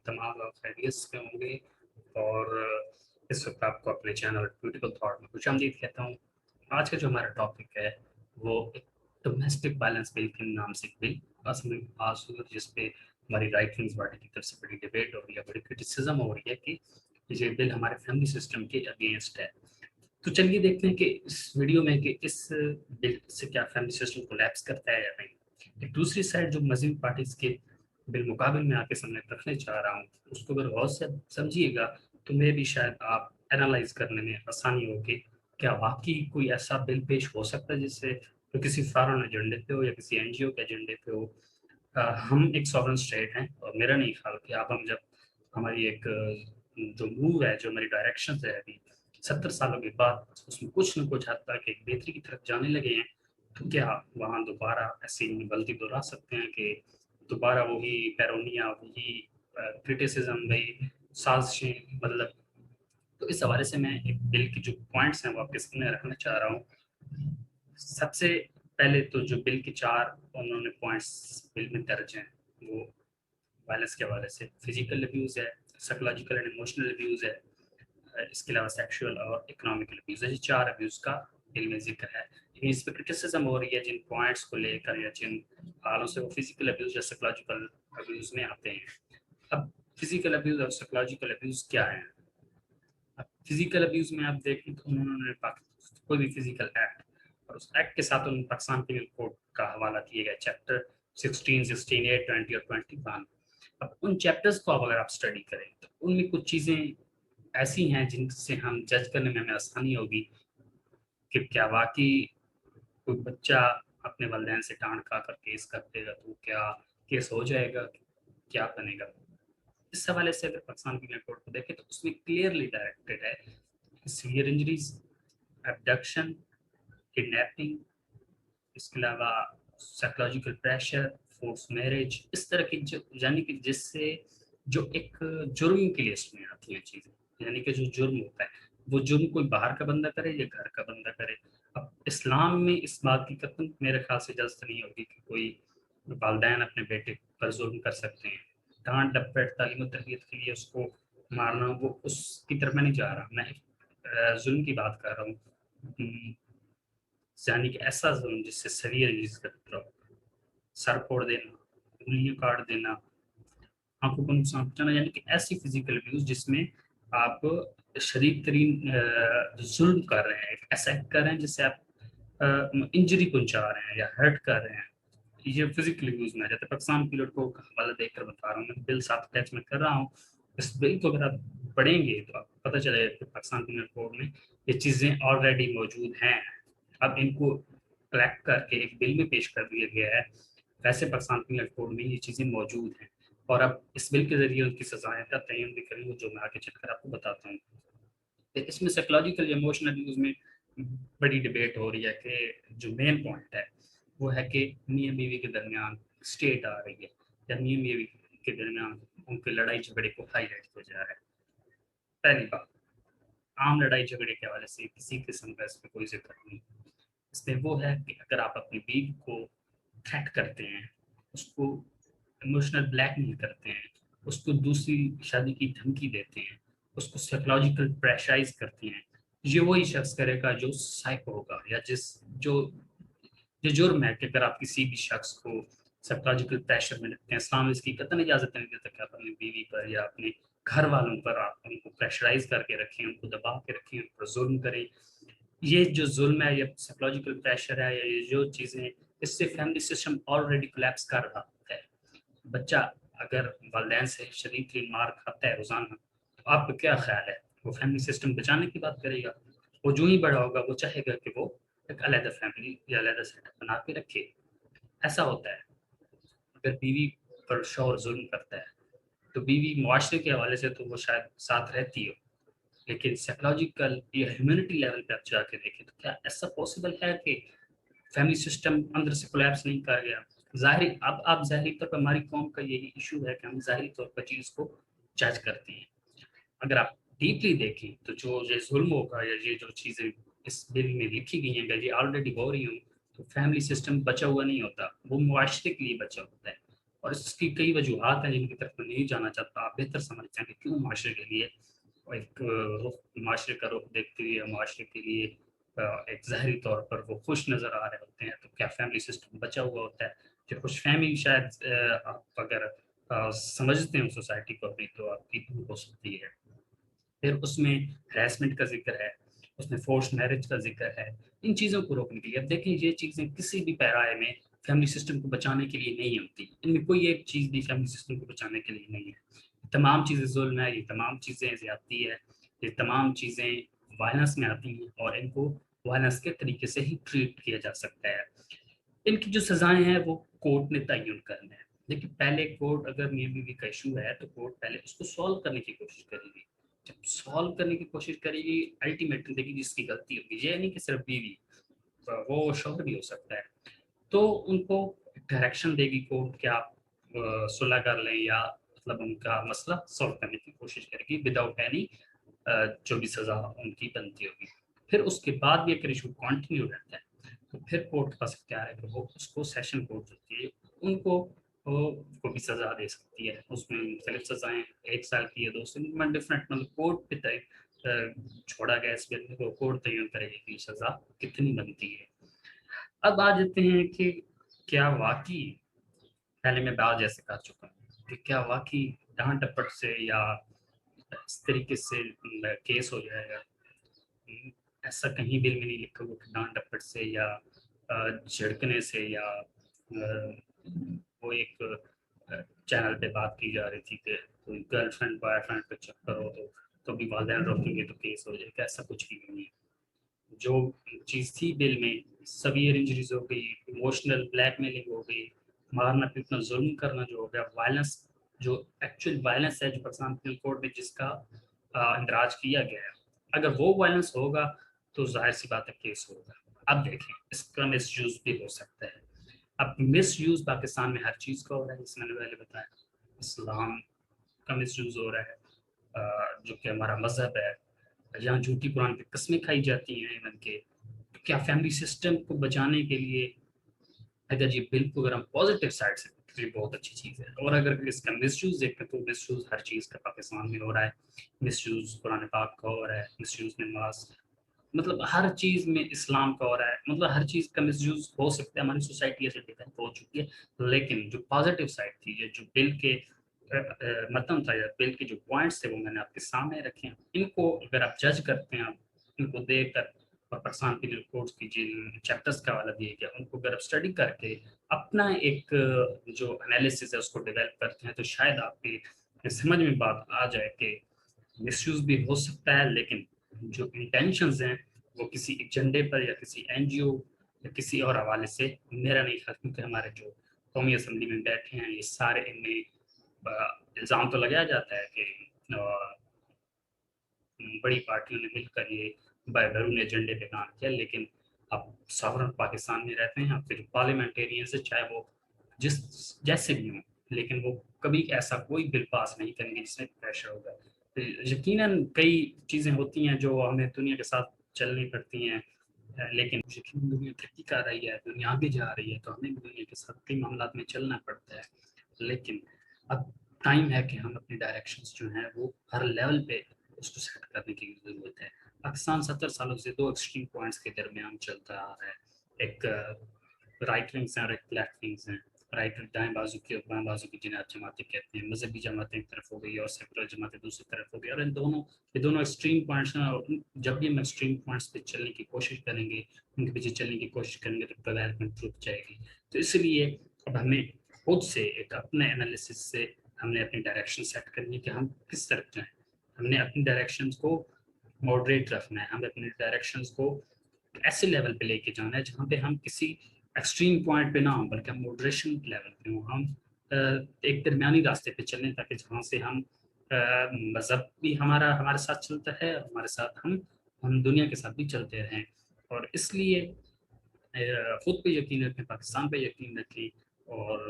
تمام لوگ خیریت سے ہوں گے اور اس وقت آپ کو اپنے چینل بیوٹیفل تھاٹ میں خوش آمدید کہتا ہوں. آج کا جو ہمارا ٹاپک ہے وہ ایک ڈومیسٹک وائلینس بل کے نام سے بل اصل میں پاس ہوا، جس پہ ہماری رائٹ ونگ پارٹی کی طرف سے بڑی ڈیبیٹ ہو رہی ہے، بڑی کرٹیسزم ہو رہی ہے کہ یہ بل ہمارے فیملی سسٹم کے اگینسٹ ہے. تو چلیے دیکھتے ہیں کہ اس ویڈیو میں کہ اس بل سے کیا فیملی سسٹم کولیپس کرتا ہے یا نہیں. ایک دوسری سائڈ جو مذہبی پارٹیز کے بالمقابل میں آ کے سامنے رکھنے چاہ رہا ہوں، اس کو اگر غور سے سمجھیے گا تو میں بھی شاید آپ اینالائز کرنے میں آسانی ہوگی کیا واقعی کوئی ایسا بل پیش ہو سکتا ہے جس سے تو کسی فارن ایجنڈے پہ ہو یا کسی این جی او کے ایجنڈے پہ ہو. ہم ایک سورن اسٹیٹ ہیں اور میرا نہیں خیال کہ اب ہم جب ہماری ایک جو موو ہے، جو ہماری ڈائریکشن ہے ابھی 70 سالوں کے بعد اس میں کچھ نہ کچھ حد تک ایک بہتری کی طرف جانے لگے ہیں، تو کیا وہاں دوبارہ ایسی غلطی دہرا سکتے ہیں کہ دوبارہ وہی پیرونیا، وہی کرٹیسزم، وہی سازشیں مطلب. تو اس حوالے سے میں ایک بل کی جو پوائنٹس ہیں وہ آپ کے سامنے رکھنا چاہ رہا ہوں. سب سے پہلے تو جو بل کے 4 انہوں نے پوائنٹس بل میں درج ہیں وہ وائلنس کے حوالے سے فزیکل ابیوز ہے، سائیکالوجیکل اینڈ ایموشنل ابیوز ہے، اس کے علاوہ سیکسویئل اور اکنامک ابیوز ہے. یہ 4 ابیوز کا بل میں ذکر ہے. اس پہ کرٹیسزم ہو رہی ہے جن پوائنٹس کو لے کر یا جن حالوں سے وہ فزیکل ابیوز یا سائیکالوجیکل ابیوز میں آتے ہیں. اب فزیکل ابیوز اور سائیکالوجیکل ابیوز کیا ہیں؟ اب فزیکل ابیوز میں آپ دیکھیں تو انہوں نے کوئی بھی فزیکل ایکٹ اور اس ایکٹ کے ساتھ انہوں نے پاکستان پینل کوڈ کا حوالہ کیے گئے چیپٹر 16، 16، 8، 20 اور 21. اب ان چیپٹرز کو اگر آپ اسٹڈی کریں تو ان میں کچھ چیزیں ایسی ہیں جن سے ہم جج کرنے میں ہمیں آسانی ہوگی کہ کیا واقعی کوئی بچہ اپنے والدین سے ڈانٹ کھا کر کیس کر دے گا تو کیا کیس ہو جائے گا، کیا بنے گا. اس حوالے سے اگر پاکستان کی کوڈ کو دیکھیں تو اس میں کلیئرلی ڈائریکٹڈ ہے سیویئر انجریز، ایبڈکشن، کڈنیپنگ، اس کے علاوہ سائیکولوجیکل پریشر، فورس میرج، اس طرح کی یعنی کہ جس سے جو ایک جرم کی لسٹ میں آتی ہیں چیزیں، یعنی کہ جو جرم ہوتا ہے وہ جرم کوئی باہر کا بندہ کرے یا گھر کا بندہ کرے. اب اسلام میں اس بات کی قطعاً میرے خیال سے اجازت نہیں ہوگی کہ کوئی والدین اپنے بیٹے پر ظلم کر سکتے ہیں. ڈانٹ ڈپٹ، تعلیم و تربیت کے لیے اس کو مارنا، وہ اس کی طرف میں نہیں جا رہا، میں ظلم کی بات کر رہا ہوں. یعنی کہ ایسا ظلم جس سے سیویئر انجریز کا خطرہ ہو، سر پھوڑ دینا، انگلیاں کاٹ دینا، آنکھوں کو نقصان پہنچانا، یعنی کہ ایسی فزیکل ابیوز جس میں آپ شدید ترین ظلم کر رہے ہیں، ایک ایسا ایکٹ کر رہے ہیں جس سے آپ انجری پہنچا رہے ہیں یا ہرٹ کر رہے ہیں. یہ فزیکل ابیوز میں آ جاتا ہے. پاکستان پیریڈ کو حوالہ دیکھ کر بتا رہا ہوں، میں بل ساتھ ٹیکس میں کر رہا ہوں. اس بل کو اگر آپ پڑھیں گے تو آپ پتہ چلے گا کہ پاکستان پیریڈ کوڈ میں یہ چیزیں آلریڈی موجود ہیں. اب ان کو کلیکٹ کر کے ایک بل میں پیش کر دیا گیا ہے. ویسے پاکستان پیریڈ کوڈ میں یہ چیزیں موجود ہیں اور اب اس بل کے ذریعے ان کی سزائیں کا تعین بھی کریں گے، جو میں آگے چل کر آپ کو بتاتا ہوں. اس میں سائیکولوجیکل یا ایموشنل ابیوز میں بڑی ڈیبیٹ ہو رہی ہے کہ جو مین پوائنٹ ہے وہ ہے کہ میاں بیوی کے درمیان اسٹیٹ آ رہی ہے یا میاں بیوی کے درمیان ان کے لڑائی جھگڑے کو ہائی لائٹ ہو جا رہا ہے. پہلی بات، عام لڑائی جھگڑے کے حوالے سے کسی قسم کا اس میں کوئی ذکر نہیں. اس میں وہ ہے کہ اگر آپ اپنی بیوی کو تھریٹ کرتے ہیں، اس کو ایموشنل بلیک میل کرتے ہیں، اس کو دوسری شادی کی دھمکی دیتے ہیں، اس کو سائیکولوجیکل پریشرائز کرتے ہیں، یہ وہی شخص کرے گا جو سائیکو ہوگا یا جو جرم ہے کہ اگر آپ کسی بھی شخص کو سائیکولوجیکل پریشر میں رکھتے ہیں. اسلام اس کی قطعاً اجازت نہیں دیتا کہ آپ اپنی بیوی پر یا اپنے گھر والوں پر آپ ان کو پریشرائز کر کے رکھیں، ان کو دبا کے رکھیں، ان پر ظلم کریں. یہ جو ظلم ہے یا سائیکولوجیکل پریشر ہے یا یہ جو چیزیں، اس سے فیملی سسٹم آلریڈی کولیپس کر رہا ہے. بچہ اگر والدین سے شدید ترین مار کھاتا ہے روزانہ تو آپ کا کیا خیال ہے؟ وہ فیملی سسٹم بچانے کی بات کرے گا؟ وہ جو ہی بڑا ہوگا وہ چاہے گا کہ وہ ایک علیحدہ فیملی یا علیحدہ سیٹ اپ بنا کے رکھے. ایسا ہوتا ہے اگر بیوی پر شوہر ظلم کرتا ہے تو بیوی معاشرے کے حوالے سے تو وہ شاید ساتھ رہتی ہو، لیکن سائیکولوجیکل یا ہیومینٹی لیول پہ آپ جا کے دیکھیں تو کیا ایسا پاسبل ہے کہ فیملی سسٹم اندر سے کولیپس نہیں کر گیا؟ ظاہری اب آپ ظاہری طور پر ہماری قوم کا یہی ایشو ہے کہ ہم ظاہری طور پر چیز کو جج کرتے ہیں. اگر آپ ڈیپلی دیکھیں تو جو یہ ظلم ہوگا یا یہ جو چیزیں اس بل میں لکھی گئی ہیں اگر یہ آلریڈی ہو رہی ہوں تو فیملی سسٹم بچا ہوا نہیں ہوتا، وہ معاشرے کے لیے بچا ہوتا ہے. اور اس کی کئی وجوہات ہیں جن کی طرف میں نہیں جانا چاہتا. آپ بہتر سمجھتے ہیں کہ کیوں معاشرے کے لیے ایک معاشرے کا رخ دیکھتے ہوئے معاشرے کے لیے ایک ظاہری طور پر وہ خوش نظر آ رہے ہوتے ہیں. تو کیا فیملی سسٹم بچا ہوا ہوتا ہے؟ کہ خوش فہمی شاید آپ اگر سمجھتے ہیں سوسائٹی کو اپنی تو آپ کی دور ہو سکتی ہے. پھر اس میں ہراسمنٹ کا ذکر ہے, اس میں فورس میرج کا ذکر ہے. ان چیزوں کو روکنے کے لیے اب دیکھیں یہ چیزیں کسی بھی پیرائے میں فیملی سسٹم کو بچانے کے لیے نہیں ہوتی. ان میں کوئی ایک چیز بھی فیملی سسٹم کو بچانے کے لیے نہیں ہے. تمام چیزیں ظلم ہے, یہ تمام چیزیں زیادتی ہے, یہ تمام چیزیں وائلنس میں آتی ہیں اور ان کو وائلنس کے طریقے سے ہی ٹریٹ کیا جا سکتا ہے. ان کی جو سزائیں ہیں وہ کورٹ نے تعین کرنا ہے. لیکن پہلے کورٹ اگر میاں بیوی کا ایشو ہے تو کورٹ پہلے اس کو سالو کرنے کی کوشش کرے گی. جب سالو کرنے کی کوشش کرے گی الٹیمیٹلی دیکھیے جس کی غلطی ہوگی, یہ نہیں کہ صرف بیوی, وہ شوہر بھی ہو سکتا ہے, تو ان کو ڈائریکشن دے گی کورٹ کہ آپ صلح کر لیں یا مطلب ان کا مسئلہ سالو کرنے کی کوشش کرے گی وداؤٹ اینی جو بھی سزا ان کی بنتی ہوگی. پھر اس کے بعد بھی اگر ایشو کنٹینیو رہتا ہے تو پھر کورٹ کے پاس کیا ہے کہ وہ اس کو سیشن کورٹ ہوتی ہے, ان کو بھی سزا دے سکتی ہے. اس میں مختلف سزائیں 1 سال کی ہے, 2 سال میں ڈفرینٹ مطلب کورٹ پہ چھوڑا گیا اس بل کو, کورٹ تعین کرے گی کہ سزا کتنی بنتی ہے. اب آ جاتے ہیں کہ کیا واقعی, پہلے میں بات جیسے کر چکا ہوں کہ کیا واقعی ڈانٹ ڈپٹ سے یا اس طریقے سے کیس ہو جائے گا. ایسا کہیں بل میں نہیں لکھا ہوا کہ ڈانٹ ڈپٹ سے یا جھڑکنے سے یا وہ ایک چینل پہ بات کی جا رہی تھی کہ کوئی گرل فرینڈ بوائے فرینڈ پہ چکر ہو تو بھی والدین روکیں گے تو کیس ہو جائے گا. ایسا کچھ بھی نہیں ہے. جو چیز تھی بل میں سویئر انجریز ہو گئی, ایموشنل بلیک میلنگ ہو گئی, مارنا پیٹنا ظلم کرنا جو ہو گیا, وائلنس جو ایکچوئل وائلنس ہے جو پاکستان پینل کوڈ میں جس کا اندراج کیا گیا ہے, اگر وہ وائلنس ہوگا تو ظاہر سی بات ہے کیس ہوگا. اب دیکھیں اس کا مس یوز بھی ہو سکتا ہے. اب مس یوز پاکستان میں ہر چیز کا ہو رہا ہے, جس میں نے پہلے بتایا اسلام کا مس یوز ہو رہا ہے جو کہ ہمارا مذہب ہے. یہاں جھوٹی قرآن کی قسمیں کھائی جاتی ہیں ایون کہ کیا فیملی سسٹم کو بچانے کے لیے اگر یہ بل کو اگر ہم پازیٹیو سائڈ سے تو یہ بہت اچھی چیز ہے. اور اگر اس کا مس یوز دیکھیں تو مس یوز ہر چیز کا پاکستان میں ہو رہا ہے. مس یوز قرآن پاک کا ہو رہا ہے, مس یوز نماز, مطلب ہر چیز میں اسلام کا ہو رہا ہے. مطلب ہر چیز کا مس یوز ہو سکتا ہے. ہماری سوسائٹی ایسے ڈیولپ ہو چکی ہے. لیکن جو پازیٹیو سائڈ تھی, یہ جو بل کے متن تھا یا بل کے جو پوائنٹس تھے وہ میں نے آپ کے سامنے رکھے ہیں. ان کو اگر آپ جج کرتے ہیں, آپ ان کو دیکھ کر اور پاکستان پینل کوڈ کی جن چیپٹرز کا حوالہ دیا گیا ان کو اگر آپ اسٹڈی کر کے اپنا ایک جو انالیسس ہے اس کو ڈیولپ کرتے ہیں تو شاید آپ کی سمجھ میں بات آ جائے کہ مس یوز بھی ہو سکتا ہے. لیکن جو انٹینشنز ہیں وہ کسی ایجنڈے پر یا کسی این جی او یا کسی اور حوالے سے میرا نہیں خیال, کیونکہ ہمارے جو قومی اسمبلی میں بیٹھے ہیں یہ سارے ان میں الزام تو لگایا جاتا ہے کہ بڑی پارٹیوں نے مل کر یہ بیرون ایجنڈے پہ کام کیا. لیکن اب ساورن پاکستان میں رہتے ہیں, اب پھر پارلیمنٹیرینز چاہے وہ جیسے بھی ہوں, لیکن وہ کبھی ایسا کوئی بل پاس نہیں کریں گے جس میں پریشر ہوگا. یقیناً کئی چیزیں ہوتی ہیں جو ہمیں دنیا کے ساتھ چلنی پڑتی ہیں, لیکن یقیناً دنیا ترقی کر رہی ہے, دنیا آگے جا رہی ہے, تو ہمیں بھی دنیا کے ساتھ کئی معاملات میں چلنا پڑتا ہے. لیکن اب ٹائم ہے کہ ہم اپنے ڈائریکشنز جو ہیں وہ ہر لیول پہ اس کو سیٹ کرنے کی ضرورت ہے. پاکستان 70 سالوں سے 2 ایکسٹریم پوائنٹس کے درمیان چلتا آ رہا ہے. ایک رائٹ ونگس ہیں اور ایک لیفٹ ونگس ہیں. رائٹ دائیں بازو کی اور بائیں بازو کی جنہیں آپ جماعتیں کہتے ہیں. مذہبی جماعتیں ایک طرف ہو گئی اور سیکولر جماعتیں دوسری طرف ہو گئی, اور یہ دونوں ایکسٹریم پوائنٹس ہیں. اور جب بھی ہم ایکسٹریم پوائنٹس پہ چلنے کی کوشش کریں گے, ان کے پیچھے چلنے کی کوشش کریں گے تو ڈیولپمنٹ رک جائے گی. تو اس لیے اب ہمیں خود سے ایک اپنے انالیسس سے ہم نے اپنی ڈائریکشن سیٹ کرنی ہے کہ ہم کس طرف جائیں. ہم نے اپنی ڈائریکشنز کو ماڈریٹ رکھنا ہے. ہم اپنے ڈائریکشنز کو ایسے لیول پہ لے کے جانا ہے جہاں پہ ہم کسی ایکسٹریم پوائنٹ پہ نہ ہوں بلکہ ہم ماڈریشن لیول پہ ہوں. ہم ایک درمیانی راستے پہ چلیں تاکہ جہاں سے ہم مذہب بھی ہمارے ساتھ چلتا ہے اور ہمارے ساتھ ہم دنیا کے ساتھ بھی چلتے رہیں. اور اس لیے خود پہ یقین رکھیں, پاکستان پہ یقین رکھیں اور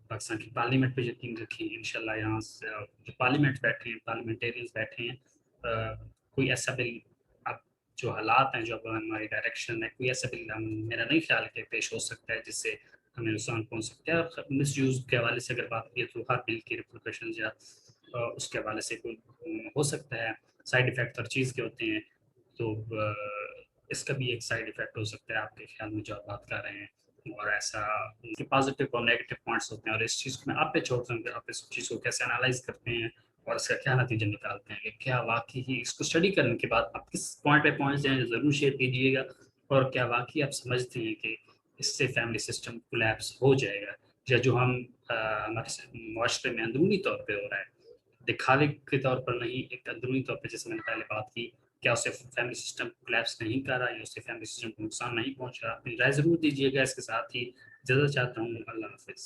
پاکستان کی پارلیمنٹ پہ یقین رکھیں. انشاءاللہ یہاں سے جو پارلیمنٹ بیٹھے ہیں, پارلیمنٹیرینز بیٹھے ہیں, کوئی ایسا بل اب جو حالات ہیں جو اب ہماری ڈائریکشن ہے, کوئی ایسا بل میرا نہیں خیال کہ پیش ہو سکتا ہے جس سے ہمیں نقصان پہنچ سکتا ہے. اور مس یوز کے حوالے سے اگر بات کی تو ہر بل کی ریپریکیشنز یا اس کے حوالے سے کوئی ہو سکتا ہے. سائڈ افیکٹ ہر چیز کے ہوتے ہیں, تو اس کا بھی ایک سائڈ افیکٹ ہو سکتا ہے آپ کے خیال میں جو آپ بات کر رہے ہیں. اور ایسا پازیٹیو اور نیگیٹو پوائنٹس ہوتے ہیں, اور اس چیز کو میں آپ پہ چھوڑتا ہوں کہ آپ اس چیز کو کیسے انالائز کرتے ہیں اور اس کا کیا نتیجہ نکالتے ہیں, کہ کیا واقعی ہی اس کو اسٹڈی کرنے کے بعد آپ کس پوائنٹ پہ پہنچ جائیں ضرور شیئر کیجیے گا, اور کیا واقعی آپ سمجھتے ہیں کہ اس سے فیملی سسٹم کولیپس ہو جائے گا, یا جو ہم ہمارے معاشرے میں اندرونی طور پہ ہو رہا ہے, دکھاوے کے طور پر نہیں, ایک اندرونی طور پہ جیسے میں نے پہلے بات کی, کیا اس سے فیملی سسٹم کولیپس نہیں کر رہا, یا اس سے فیملی سسٹم کو نقصان نہیں پہنچ رہا. اپنی رائے ضرور دیجیے گا. اس کے ساتھ ہی اجازت چاہتا ہوں. اللہ حافظ.